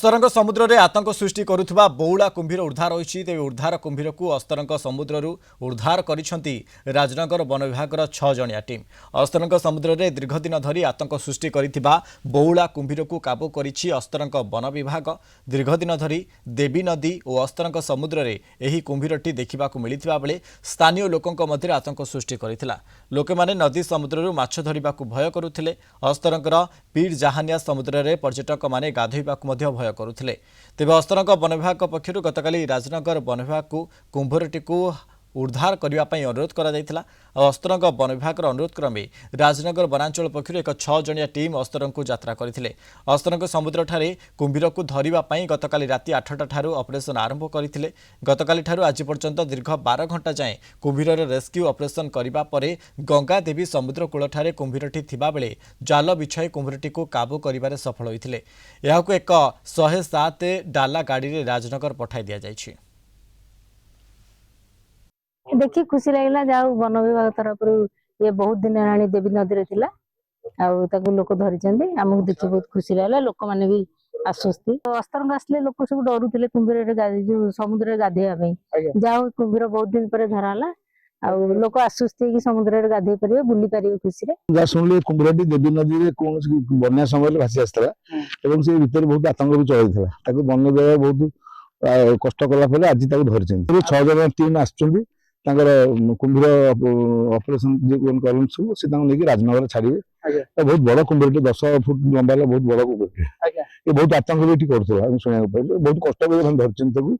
अस्तरंग समुद्र रे आतंक सृष्टि करुवा बौला कुंभीर उद्धार होती तेज उद्धार कुंभीर को अस्तरंग समुद्र उद्धार करिसेंती राजनगर वन विभाग 6 जणिया टीम। अस्तरंग समुद्र रे दीर्घ दिन धरी आतंक सृष्टि करिथिबा बौला कुंभीर को काबू करिछि अस्तरंग वन विभाग। दीर्घ दिन धरी देवी नदी और अस्तरंग समुद्र रे एही कुंभीरटी देखिबाकू मिलिथिबा बेले स्थानीय लोकंक मध्य आतंक सृष्टि करिथिला। लोके माने नदी समुद्र माछ धरिबाकू भय करुथिले। अस्तरंगर पीर जहानिया समुद्र रे पर्यटक माने गाधोइबाकू मध्य भय करुथिले। तेबे अस्तरंग वन विभाग पक्षरु गतकाली राजनगर वन विभाग को कुंभीरटी को उद्धार करने अनुरोध करा जायतिला। अस्तरंग वन विभाग अनुरोध क्रमे राजनगर वनांचल पक्षर एक 6 जणिया टीम अस्तरंग को यात्रा करथिले। अस्तरंग समुद्र ठारे कुंभीर को धरिबा पई गतकाली राति 8टा ठारू ऑपरेशन आरंभ करथिले। गतकाली ठारू आज पर्यंत दीर्घ 12 घंटा जाए कुंभीर रेस्क्यू ऑपरेशन करिबा परे गंगा देवी समुद्र कूल ठारे कुंभीरटी थिबा बेले जाल बिछाई कुंभीरटी को काबू करिबारे सफल होइथिले। एहाकू एक 107 डाला गाड़ी रे राजनगर पठाई दिया जायछि। देखी खुशी लगला जाऊ वन विभाग तरफ ये बहुत दिन हेलानी देवी नदी रे थिला आउ ताकू लोक धरिचंदी हमहु देखि बहुत खुशी लगला। लोक माने भी आश्वस्ति अस्तरंग आसले लोक सब डरुथिले कुंभीर रे जो समुद्र रे गाधेया पई जाऊ कुंभीर बहुत दिन पर धराला आउ लोक आश्वस्ति कि समुद्र रे गाधे परिबे बुली परिबे खुशी रे। जा सुनले कुंभीरटी देवी नदी रे कोन बन्या समय भासी आस्तला एवं से भीतर बहुत आतंक भी चलैथिला ताकू वन विभाग बहुत कष्ट कला पले आज ताकू धरिचंदी। 6 जण टीम आछुंदी तांकर कुंभीर ऑपरेशन जे कोन करन सब से तांग लेके राजनगर छाड़िबे। बहुत बड़ कुंभीर 10 फुट लंबा बहुत बड़ कुंभीर ये बहुत आतंक भी करथला हम सुनिया बहुत कष्ट भी धरचंदी ताकू।